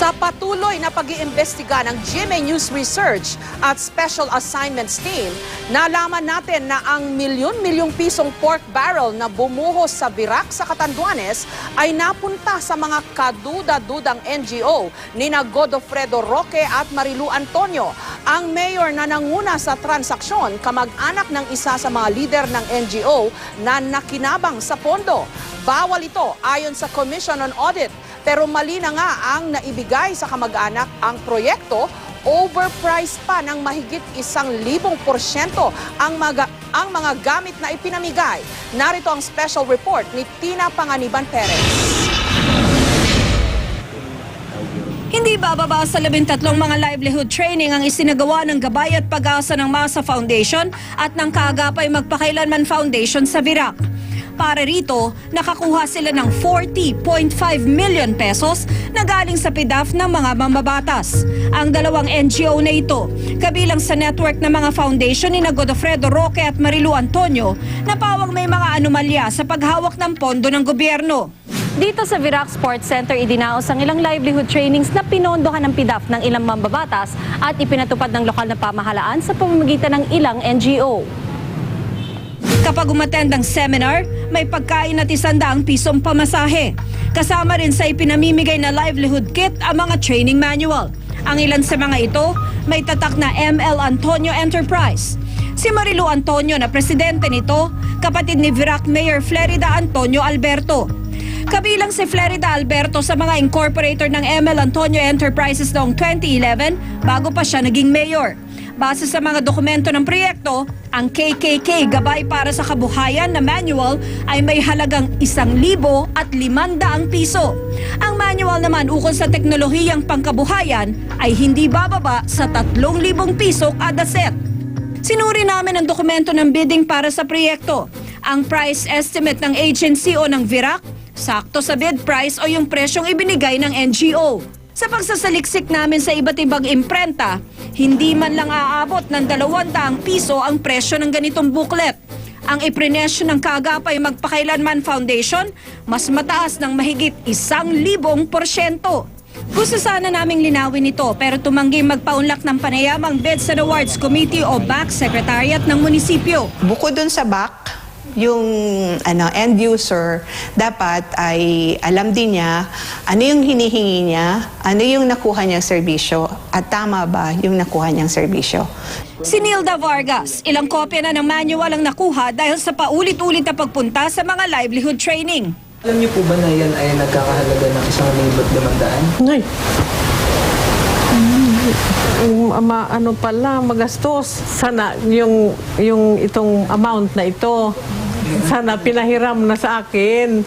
Sa patuloy na pag-iimbestiga ng GMA News Research at Special Assignments Team, nalaman natin na ang milyon-milyong pisong pork barrel na bumuhos sa Virac sa Catanduanes ay napunta sa mga kaduda-dudang NGO ni Godofredo Roque at Marilu Antonio. Ang mayor na nanguna sa transaksyon, kamag-anak ng isa sa mga lider ng NGO na nakinabang sa pondo. Bawal ito ayon sa Commission on Audit. Pero mali na nga ang naibigay sa kamag-anak ang proyekto, overpriced pa ng mahigit 1,000% ang mga gamit na ipinamigay. Narito ang special report ni Tina Panganiban Perez. Hindi bababa sa 13 mga livelihood training ang isinagawa ng Gabay at Pag-asa ng Masa Foundation at ng Kaagapay Magpakailanman Foundation sa Virac. Para rito, nakakuha sila ng 40.5 million pesos na galing sa PDAF ng mga mambabatas. Ang dalawang NGO na ito, kabilang sa network ng mga foundation ni Godofredo Roque at Marilu Antonio, na pawang may mga anomalya sa paghawak ng pondo ng gobyerno. Dito sa Virac Sports Center, idinaos ang ilang livelihood trainings na pinondohan ng PDAF ng ilang mambabatas at ipinatupad ng lokal na pamahalaan sa pamamagitan ng ilang NGO. Kapag umattend ang seminar, may pagkain at 100 pisong pamasahe. Kasama rin sa ipinamimigay na livelihood kit ang mga training manual. Ang ilan sa mga ito, may tatak na ML Antonio Enterprise. Si Marilu Antonio na presidente nito, kapatid ni Virac Mayor Flerida Antonio Alberto. Kabilang si Flerida Alberto sa mga incorporator ng ML Antonio Enterprises noong 2011 bago pa siya naging mayor. Base sa mga dokumento ng proyekto, ang KKK Gabay para sa Kabuhayan na manual ay may halagang 1,500 piso. Ang manual naman ukol sa teknolohiyang pangkabuhayan ay hindi bababa sa 3,000 piso kada set. Sinuri namin ang dokumento ng bidding para sa proyekto. Ang price estimate ng agency o ng Virac, sakto sa bid price o yung presyong ibinigay ng NGO. Sa pagsasaliksik namin sa iba't ibang imprenta, hindi man lang aabot ng 200 piso ang presyo ng ganitong booklet. Ang iprenesyo ng Kaagapay Magpakailanman Foundation, mas mataas ng mahigit 1,000%. Gusto sana naming linawin ito pero tumanggi magpaunlak ng panayamang Bids and Awards Committee o BAC Secretariat ng munisipyo. Bukod dun sa BAC, yung end user dapat ay alam din niya ano yung hinihingi niya, ano yung nakuha niyang serbisyo at tama ba yung nakuha niyang serbisyo. Si Nilda Vargas, ilang kopya na ng manual ang nakuha dahil sa paulit-ulit na pagpunta sa mga livelihood training. Alam niyo po ba na yan ay nagkakahalaga ng 1,200? Ngay. Ano pala, magastos. Sana yung itong amount na ito, sana pinahiram na sa akin,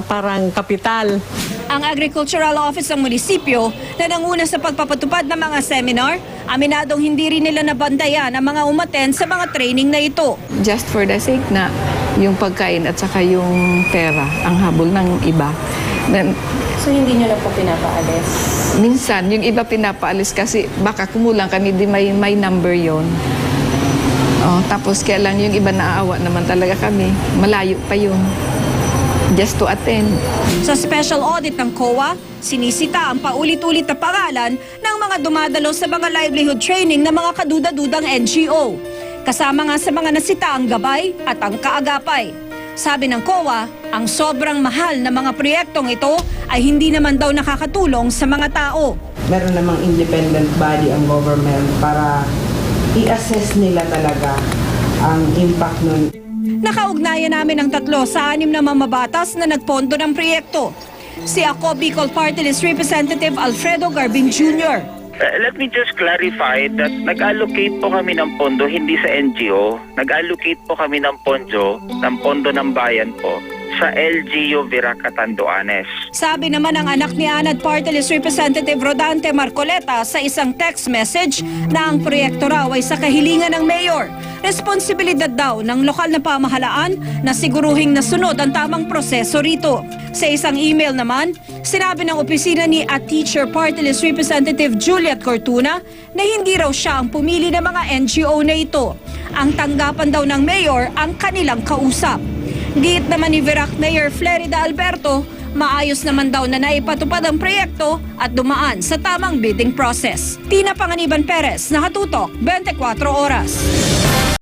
parang kapital. Ang Agricultural Office ng munisipyo na nanguna sa pagpapatupad ng mga seminar, aminadong hindi rin nila nabantayan ang mga umattend sa mga training na ito. Just for the sake na yung pagkain at saka yung pera ang habol ng iba. So hindi nyo na po pinapaalis? Minsan, yung iba pinapaalis kasi baka kumulang kami, di may number yon. Tapos kaya lang yung iba naaawa naman talaga kami. Malayo pa yun. Just to attend. Sa special audit ng COA, sinisita ang paulit-ulit na pangalan ng mga dumadalo sa mga livelihood training ng mga kaduda-dudang NGO. Kasama nga sa mga nasita ang Gabay at ang Kaagapay. Sabi ng COA, ang sobrang mahal na mga proyektong ito ay hindi naman daw nakakatulong sa mga tao. Meron namang independent body ang government para i-assess nila talaga ang impact nun. Nakaugnayan namin ang 3 sa 6 na mamabatas na nagpondo ng proyekto. Si Ako Bicol Party List Representative Alfredo Garbin Jr. Let me just clarify that nag-allocate po kami ng pondo hindi sa NGO. Nag-allocate po kami ng pondo ng bayan po sa LGU Virac Catanduanes. Sabi naman ng anak ni Anad Party List Representative Rodante Marcoleta sa isang text message na ang proyekto raw ay sa kahilingan ng mayor. Responsibilidad daw ng lokal na pamahalaan na siguruhing nasunod ang tamang proseso rito. Sa isang email naman, sinabi ng opisina ni A Teacher Party List Representative Juliet Cortuna na hindi raw siya ang pumili ng mga NGO na ito. Ang tanggapan daw ng mayor ang kanilang kausap. Giit naman ni Virac Mayor Flerida Alberto, maayos naman daw na naipatupad ang proyekto at dumaan sa tamang bidding process. Tina Panganiban Perez, Nakatutok, 24 Oras.